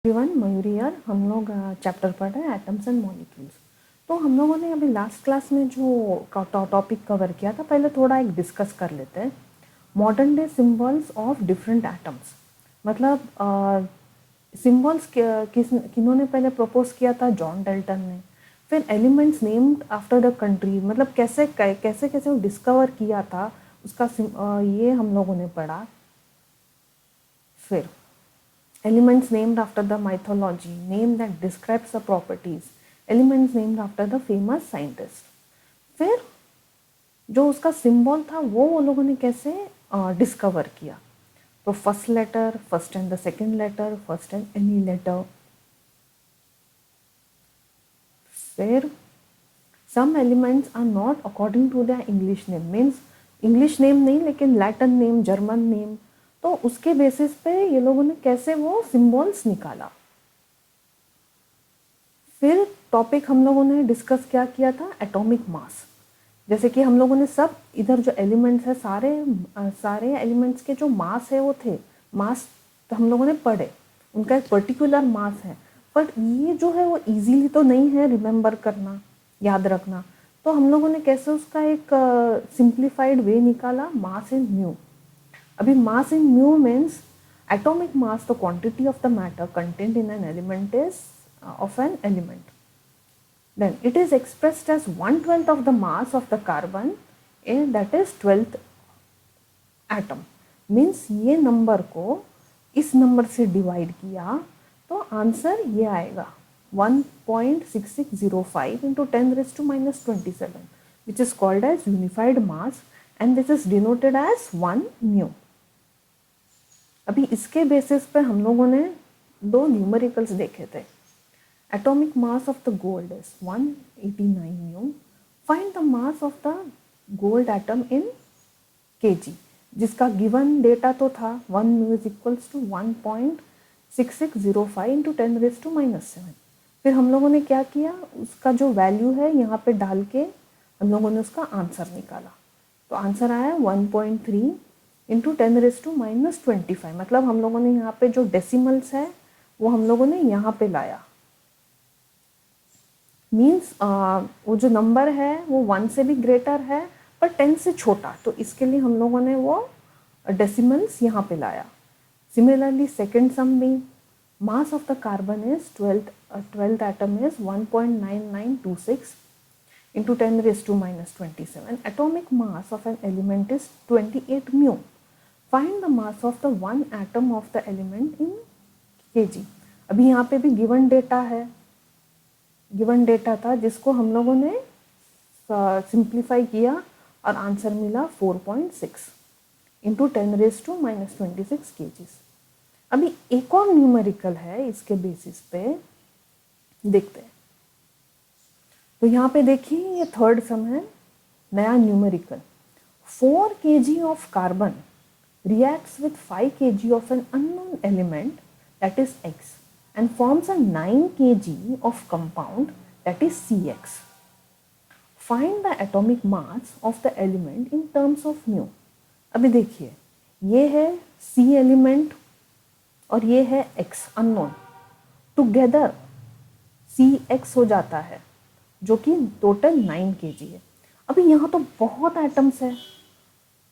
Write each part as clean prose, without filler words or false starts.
Everyone, Mayuri यार। हम लोग चैप्टर पढ़ रहे हैं एटम्स एंड मॉलिक्यूल्स। तो हम लोगों ने अभी लास्ट क्लास में जो टॉपिक कवर किया था, पहले थोड़ा एक डिस्कस कर लेते हैं। Modern day symbols of different atoms, मतलब सिंबल्स किन्होंने पहले प्रपोज किया था? जॉन डेल्टन ने। फिर elements named after the country, मतलब कैसे कैसे कैसे वो डिस्कवर किया था उसका ये हम लोगों ने पढ़ा। फिर elements named after the mythology, name that describes the properties, elements named after the famous scientist। फिर जो उसका सिंबल था वो लोगों ने कैसे डिस्कवर किया? तो first letter, first and the second letter, first and any letter. फिर some elements are not according to their English name, means English name नहीं लेकिन लैटिन नेम, जर्मन नेम। तो उसके बेसिस पे ये लोगों ने कैसे वो सिंबल्स निकाला। फिर टॉपिक हम लोगों ने डिस्कस क्या किया था? Atomic mass. जैसे कि हम लोगों ने सब इधर जो एलिमेंट्स है, सारे एलिमेंट्स के जो मास है वो थे, मास तो हम लोगों ने पढ़े, उनका एक पर्टिकुलर मास है। बट ये जो है वो इजीली तो नहीं है रिमेंबर करना, याद रखना। तो हम लोगों ने कैसे उसका एक सिंप्लीफाइड वे निकाला? Mass in mu. अभी mass in mu means atomic mass, the quantity of the matter contained in an element is of an element. Then it is expressed as 1/12 of the mass of the carbon, that is 12th atom. Means ये number को इस number से divide किया तो answer ये आएगा 1.6605 into 10⁻⁻27, which is called as unified mass and this is denoted as 1 mu. अभी इसके बेसिस पे हम लोगों ने दो न्यूमेरिकल्स देखे थे। Atomic mass of the gold is 189 mu. Find the mass of the gold atom in KG, जिसका गिवन डेटा तो था 1 mu is equals to 1.6605 into 10⁻⁻7। फिर हम लोगों ने क्या किया? उसका जो वैल्यू है यहाँ पे डाल के हम लोगों ने उसका आंसर निकाला। तो आंसर आया 1.3 इंटू 10⁻⁻25। मतलब हम लोगों ने यहाँ पे जो डेसिमल्स है वो हम लोगों ने यहाँ पे लाया। मीन्स वो जो नंबर है वो 1 से भी ग्रेटर है पर 10 से छोटा, तो इसके लिए हम लोगों ने वो डेसिमल्स यहाँ पे लाया। सिमिलरली सेकेंड सम भी, मास of the carbon is 12th atom is 1.9926 into 10⁻⁻27. Atomic mass of an element is 28 mu. Find the mass of the one atom of the element in kg. अभी यहाँ पे भी given data है, given data था जिसको हम लोगों ने सिंप्लीफाई किया और आंसर मिला 4.6 इंटू 10⁻⁻26 kgs। अभी एक और न्यूमेरिकल है इसके बेसिस पे, देखते हैं। तो यहाँ पे देखिए ये थर्ड सम है, नया numerical. 4 kg of carbon reacts with 5 kg of an unknown element, that is X, and forms a 9 kg of compound, that is CX. Find the atomic mass of the element in terms of mu. अभी देखिए ये है C element और ये है X unknown, together CX हो जाता है जो कि टोटल 9 kg है। अभी यहाँ तो बहुत एटम्स है,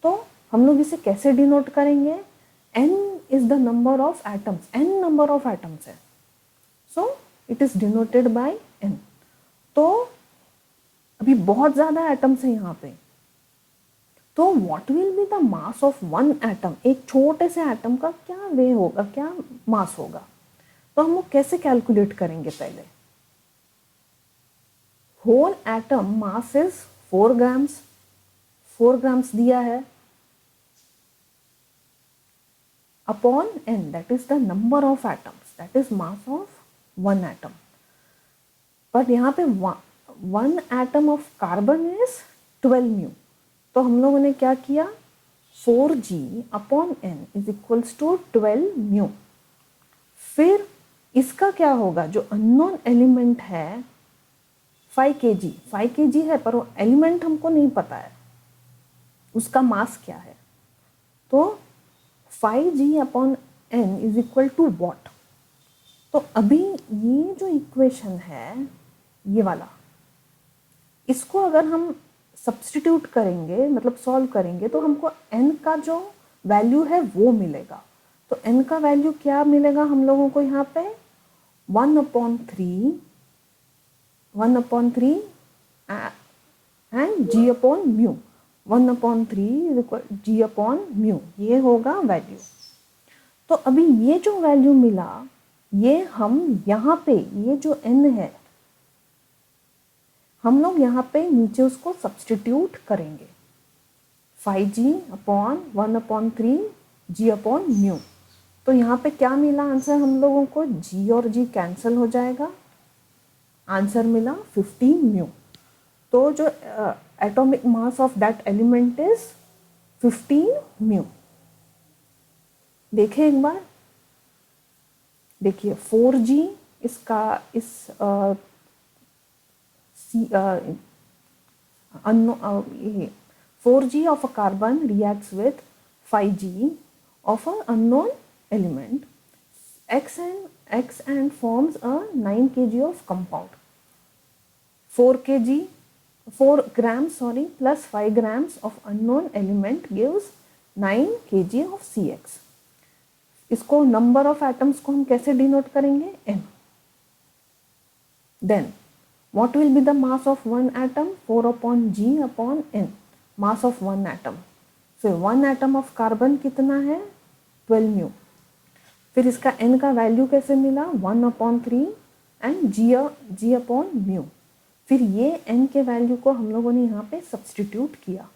तो हम लोग इसे कैसे डिनोट करेंगे? n is the number of atoms, n number of atoms है, so it is denoted by n। तो अभी बहुत ज्यादा एटम्स है यहाँ पे, तो what will be the mass of one atom? एक छोटे से एटम का क्या वे होगा, क्या मास होगा? तो हम लोग कैसे कैलकुलेट करेंगे? पहले whole atom mass is 4 grams, 4 grams दिया है upon n, that is the number of atoms, that is mass of one atom. पर यहाँ पे one atom of carbon is 12 mu, तो हम लोगों ने क्या किया? 4g upon n is equals to 12 mu. फिर इसका क्या होगा? जो अननोन एलिमेंट है 5 kg है पर वो एलिमेंट हमको नहीं पता है, उसका मास क्या है? तो 5g upon n is equal to what? तो अभी ये जो इक्वेशन है ये वाला, इसको अगर हम सब्स्टिट्यूट करेंगे मतलब सॉल्व करेंगे तो हमको n का जो वैल्यू है वो मिलेगा। तो n का वैल्यू क्या मिलेगा हम लोगों को यहाँ पे 1/3 एंड g/μ 1/3 g/μ ये होगा वैल्यू। तो अभी ये जो वैल्यू मिला ये हम यहाँ पे ये जो n है हम लोग यहाँ पे नीचे उसको सब्स्टिट्यूट करेंगे 5g/1/3 g/μ। तो यहाँ पे क्या मिला आंसर हम लोगों को, g और g कैंसिल हो जाएगा, आंसर मिला 15 μ। तो जो atomic mass of that element is 15 μ। देखें एक बार, देखिए 4g इसका इस ये 4g of a carbon reacts with 5g of an unknown element X and forms a 9 kg of compound. 4 grams plus 5 grams of unknown element gives 9 kg of CX. इसको number of atoms को हम कैसे denote करेंगे, n. Then what will be the mass of one atom? 4/g/n, mass of one atom. फिर one atom of carbon कितना है, 12 μ। फिर इसका n का वैल्यू कैसे मिला, 1/3 एंड g/μ। फिर ये n के वैल्यू को हम लोगों ने यहाँ पे सब्स्टिट्यूट किया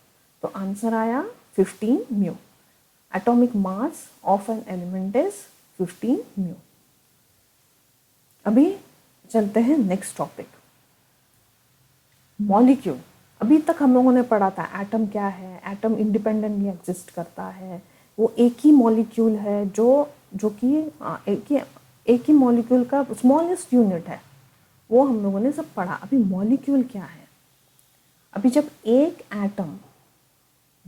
तो आंसर आया 15 μ। Atomic mass of an element is 15 μ। अभी चलते हैं नेक्स्ट टॉपिक, मॉलिक्यूल। अभी तक हम लोगों ने पढ़ा था एटम क्या है, एटम इंडिपेंडेंटली एग्जिस्ट करता है, वो एक ही मॉलिक्यूल है जो कि एक ही मॉलिक्यूल का स्मॉलेस्ट यूनिट है, वो हम लोगों ने सब पढ़ा। अभी मॉलिक्यूल क्या है, अभी जब एक एटम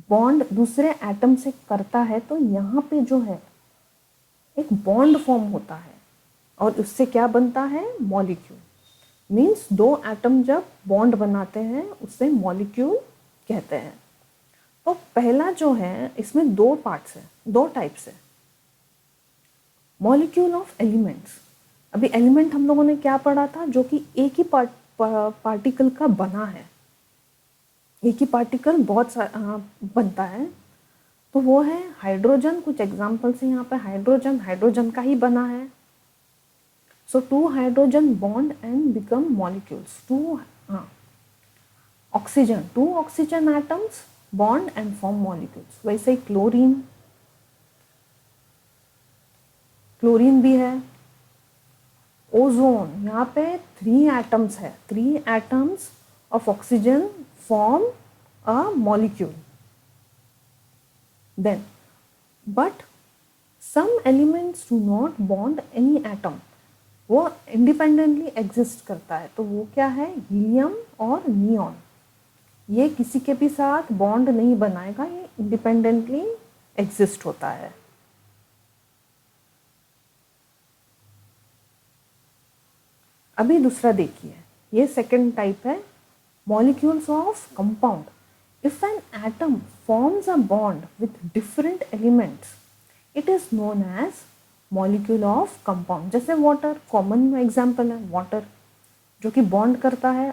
बॉन्ड दूसरे एटम से करता है तो यहाँ पे जो है एक बॉन्ड फॉर्म होता है और उससे क्या बनता है, मॉलिक्यूल। मीन्स दो एटम जब बॉन्ड बनाते हैं उससे मॉलिक्यूल कहते हैं। तो पहला जो है इसमें दो पार्ट्स है, दो टाइप्स है, मॉलिक्यूल ऑफ एलिमेंट्स। अभी एलिमेंट हम लोगों ने क्या पढ़ा था, जो कि एक ही पार्टिकल का बना है, एक ही पार्टिकल बहुत बनता है, तो वो है हाइड्रोजन। कुछ एग्जाम्पल्स हैं यहाँ पे, हाइड्रोजन का ही बना है। So 2 hydrogen bond and become molecules. 2 oxygen atoms bond and form molecules. वैसे ही क्लोरीन भी है। ओजोन, यहाँ पे 3 atoms है, 3 atoms of oxygen form a molecule. Then, but some elements do not bond any atom. वो इंडिपेंडेंटली एग्जिस्ट करता है, तो वो क्या है, हीलियम और नियॉन। ये किसी के भी साथ बॉन्ड नहीं बनाएगा, ये इंडिपेंडेंटली एग्जिस्ट होता है। अभी दूसरा देखिए, ये सेकंड टाइप है, molecules of compound. If an atom forms a bond with different elements it is known as molecule of compound. जैसे वाटर कॉमन एग्जाम्पल है, वाटर जो कि बॉन्ड करता है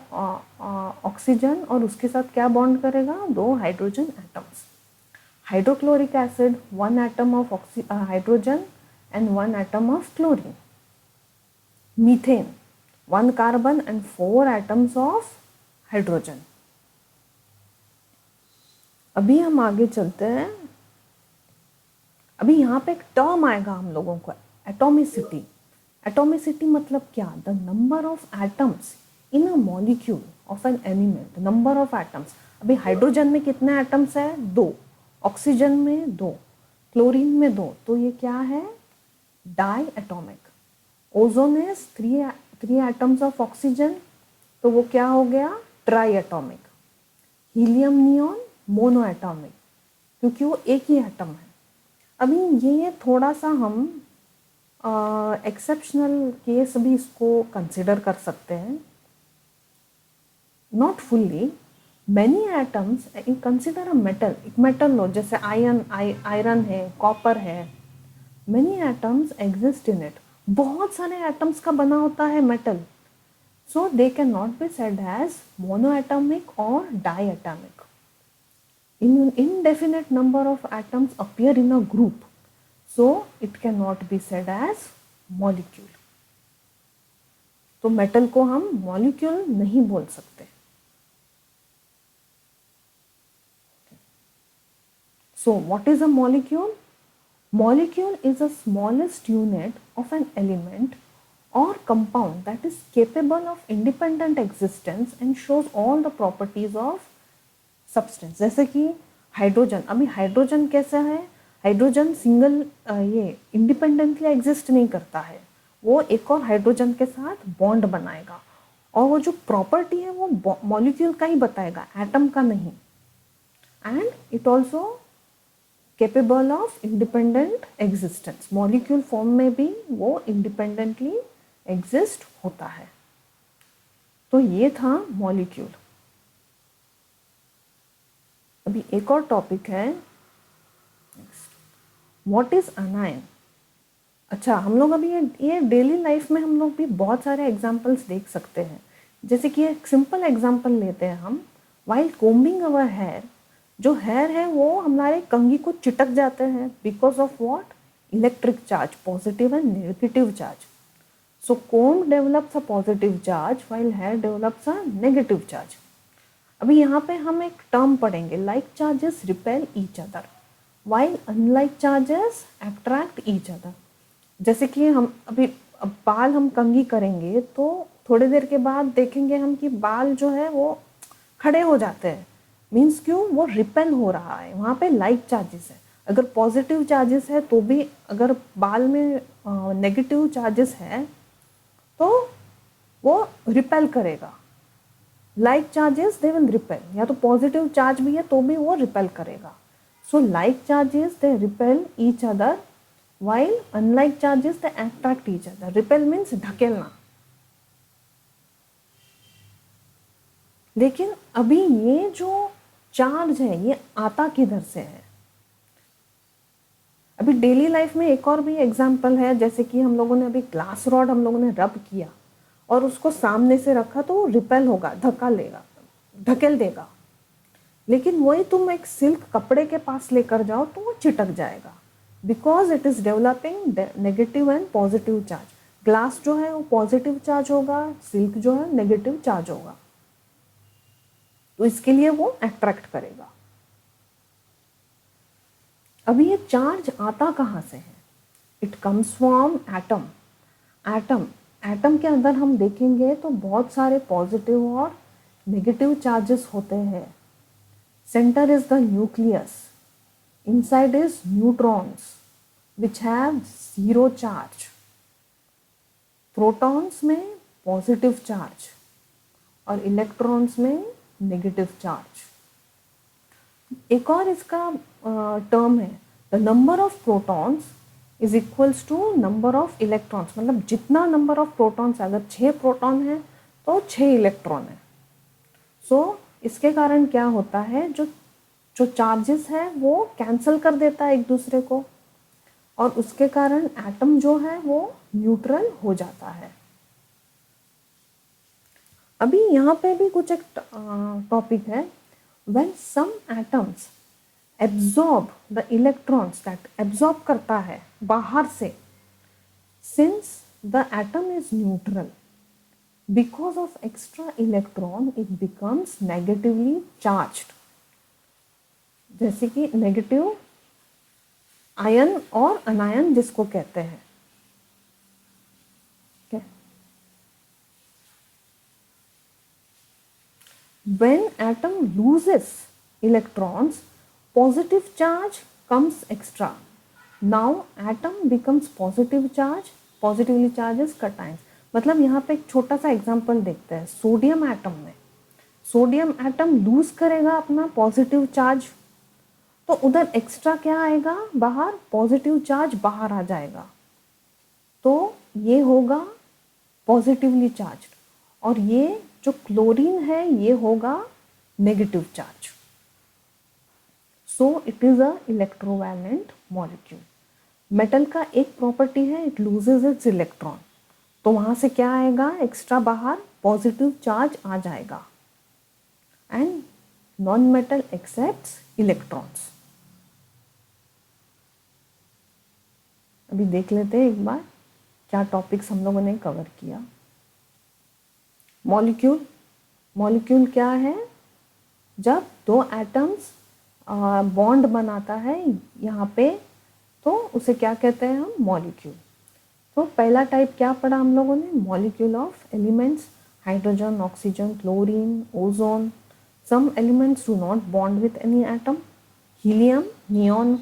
ऑक्सीजन और उसके साथ क्या बॉन्ड करेगा, 2 hydrogen atoms. Hydrochloric acid 1 atom of hydrogen and 1 atom of chlorine. Methane 1 carbon and 4 atoms of hydrogen. अभी हम आगे चलते हैं। अभी यहाँ पे एक टर्म आएगा हम लोगों को, एटॉमिसिटी। एटॉमिसिटी मतलब क्या, the number of atoms in a molecule of an element, number of atoms. अभी हाइड्रोजन में कितने एटम्स है, 2, ऑक्सीजन में 2, क्लोरीन में 2, तो ये क्या है, diatomic. Ozone is 3 atoms of oxygen, तो वो क्या हो गया, triatomic. Helium neon monoatomic, क्योंकि वो एक ही एटम है। अभी ये थोड़ा सा हम एक्सेप्शनल केस भी इसको कंसिडर कर सकते हैं, not fully. Many atoms, consider a metal, एक मेटल लो जैसे आयरन है, कॉपर है, many atoms exist in it, बहुत सारे एटम्स का बना होता है metal, so they can not be said as monoatomic और diatomic. Indefinite number of atoms appear in a group, so it cannot be said as molecule. तो metal को हम मॉलिक्यूल नहीं बोल सकते। So what is a molecule? Molecule is the smallest unit of an element or compound that is capable of independent existence and shows all the properties of substance. जैसे कि hydrogen, अभी hydrogen कैसा है, hydrogen single ये independently exist नहीं करता है, वो एक और हाइड्रोजन के साथ बॉन्ड बनाएगा और वो जो प्रॉपर्टी है वो मॉलिक्यूल का ही बताएगा, एटम का नहीं। And it also capable of independent existence, molecule form में भी वो इंडिपेंडेंटली एग्जिस्ट होता है। तो ये था मॉलिक्यूल। अभी एक और टॉपिक है, व्हाट इज अनायन। अच्छा, हम लोग अभी ये डेली लाइफ में हम लोग भी बहुत सारे एग्जांपल्स देख सकते हैं। जैसे कि एक सिंपल एग्जांपल लेते हैं हम, वाइल कोम्बिंग अवर हेयर, जो हेयर है वो हमारे कंघी को चिटक जाते हैं because of what, electric charge, positive and negative charge. So comb develops a positive charge while hair develops a negative charge. अभी यहाँ पे हम एक टर्म पढ़ेंगे, like charges repel each other while unlike charges attract each other. जैसे कि हम अभी बाल हम कंघी करेंगे तो थोड़ी देर के बाद देखेंगे हम कि बाल जो है वो खड़े हो जाते हैं, मीन्स क्यों, वो रिपेल हो रहा है, वहाँ पे लाइक चार्जेस है। अगर पॉजिटिव चार्जेस है तो भी, अगर बाल में नेगेटिव चार्जेस है तो वो रिपेल करेगा। Like charges they will repel, या तो पॉजिटिव चार्ज भी है तो भी वो रिपेल करेगा। So like charges they repel each other while unlike charges they attract each other. Repel means ढकेलना। लेकिन अभी ये जो चार्ज है ये आता किधर से है। अभी डेली लाइफ में एक और भी एग्जांपल है, जैसे कि हम लोगों ने अभी ग्लास रॉड हम लोगों ने रब किया और उसको सामने से रखा तो वो रिपेल होगा, धक्का लेगा, ढकेल देगा। लेकिन वही तुम एक सिल्क कपड़े के पास लेकर जाओ तो वो चिटक जाएगा, because it is developing negative and positive charge. Glass जो है वो पॉजिटिव चार्ज होगा, सिल्क जो है नेगेटिव चार्ज होगा, तो इसके लिए वो अट्रैक्ट करेगा। अभी ये चार्ज आता कहाँ से है, it comes from atom. Atom के अंदर हम देखेंगे तो बहुत सारे पॉजिटिव और नेगेटिव चार्जेस होते हैं। Centre is the nucleus, inside is neutrons which have zero charge, protons में positive charge और electrons में negative charge। एक और इसका टर्म है, the number of protons is equals to number of electrons, मतलब जितना number of protons, अगर 6 प्रोटॉन है तो 6 इलेक्ट्रॉन है। सो इसके कारण क्या होता है, जो चार्जेस है वो कैंसिल कर देता है एक दूसरे को और उसके कारण एटम जो है वो न्यूट्रल हो जाता है। अभी यहाँ पे भी कुछ एक टॉपिक है, when some atoms absorb the electrons, that absorb करता है बाहर से, since the atom is neutral, because of extra electron it becomes negatively charged. जैसे कि नेगेटिव आयन और अनायन जिसको कहते हैं। When atom loses electrons, positive charge comes extra. Now atom becomes positive charge, positively charges cations। मतलब यहाँ पे एक छोटा सा एग्जांपल देखते हैं, सोडियम एटम में, सोडियम एटम लूज करेगा अपना पॉजिटिव चार्ज तो उधर एक्स्ट्रा क्या आएगा बाहर, पॉजिटिव चार्ज बाहर आ जाएगा। तो ये होगा पॉजिटिवली चार्ज, और ये जो क्लोरीन है ये होगा negative charge. So it is a electrovalent molecule. Metal का एक प्रॉपर्टी है, इट लूजेज इट्स इलेक्ट्रॉन, तो वहां से क्या आएगा एक्स्ट्रा बाहर, पॉजिटिव चार्ज आ जाएगा। And non metal accepts electrons. अभी देख लेते हैं एक बार क्या टॉपिक्स हम लोगों ने कवर किया। मॉलिक्यूल, मॉलिक्यूल क्या है, जब दो एटम्स बॉन्ड बनाता है यहाँ पे, तो उसे क्या कहते हैं हम, मॉलिक्यूल। तो पहला टाइप क्या पढ़ा हम लोगों ने, molecule of elements, hydrogen, oxygen, chlorine, ozone. Some elements do not bond with any atom, helium, neon.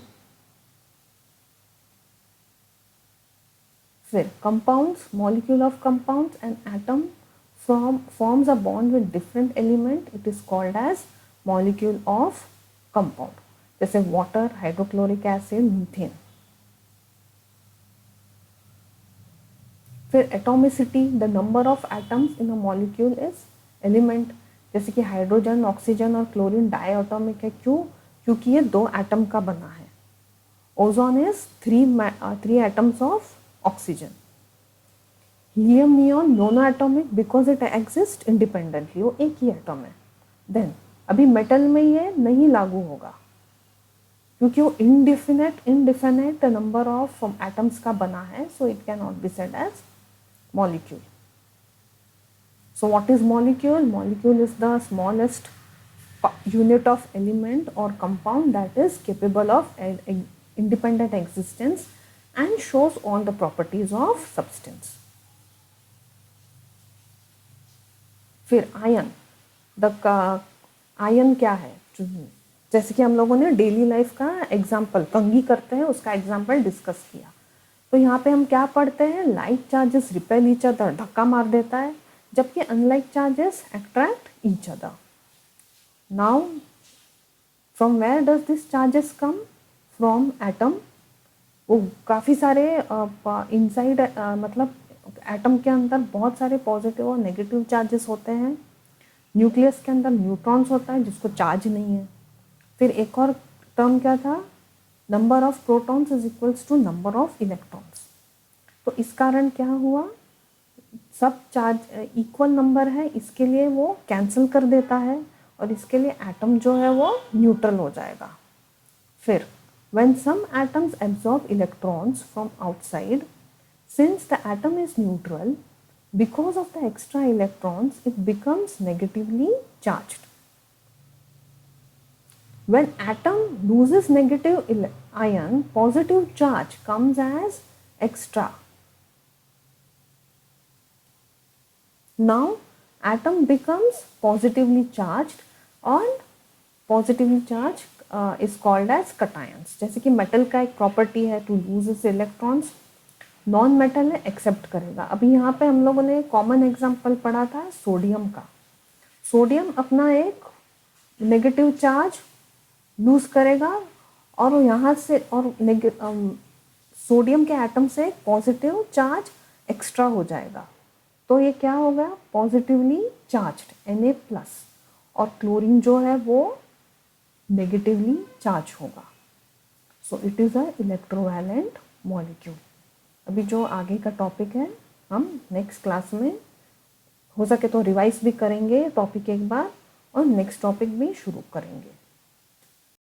फिर compounds, molecule of compounds, an atom forms a bond with different element, it is called as molecule of compound, जैसे water, hydrochloric acid, methane। फिर atomicity, the number of atoms in a molecule is element, जैसे कि hydrogen, oxygen और chlorine die atomic है, क्यों, क्योंकि ये दो एटम का बना है। Ozone is three atoms of oxygen. Helium, neon mono atomic because it exist independently, वो एक ही एटम है। देन अभी मेटल में ये नहीं लागू होगा क्योंकि वो इनडिफिनेट नंबर ऑफ एटम्स का बना है, so it can not be said as molecule. So what is molecule? Molecule is the smallest unit of element or compound that is capable of independent existence and shows all the properties of substance. फिर ion, ion क्या है, जैसे कि हम लोगों ने daily life का example, कंघी करते हैं उसका एग्जाम्पल डिस्कस किया। तो यहाँ पे हम क्या पढ़ते हैं, like charges repel each other, धक्का मार देता है, जबकि unlike charges attract each other. Now from where does this charges come, from atom. वो काफ़ी सारे इनसाइड मतलब एटम के अंदर बहुत सारे पॉजिटिव और नेगेटिव चार्जेस होते हैं। न्यूक्लियस के अंदर न्यूट्रॉन्स होता है जिसको चार्ज नहीं है। फिर एक और टर्म क्या था, number of protons is equals to number of electrons. तो इस कारण क्या हुआ, सब चार्ज इक्वल नंबर है, इसके लिए वो कैंसिल कर देता है और इसके लिए एटम जो है वो न्यूट्रल हो जाएगा। फिर when some atoms absorb electrons from outside, since the atom is neutral, because of the extra electrons it becomes negatively charged. When atom loses negative ion, positive charge comes as extra. Now atom becomes positively charged and positively charged is called as cations। जैसे कि metal का एक property है to lose its electrons, non metal है accept करेगा। अभी यहाँ पे हम लोगों ने कॉमन एग्जांपल पढ़ा था सोडियम का। सोडियम अपना एक नेगेटिव चार्ज लूज करेगा और यहाँ से और सोडियम के एटम से पॉजिटिव चार्ज एक्स्ट्रा हो जाएगा, तो ये क्या होगा, पॉजिटिवली चार्ज्ड Na+, और क्लोरीन जो है वो नेगेटिवली चार्ज होगा। So it is a electrovalent molecule. अभी जो आगे का टॉपिक है हम नेक्स्ट क्लास में हो सके तो रिवाइज भी करेंगे टॉपिक एक बार और नेक्स्ट टॉपिक भी शुरू करेंगे।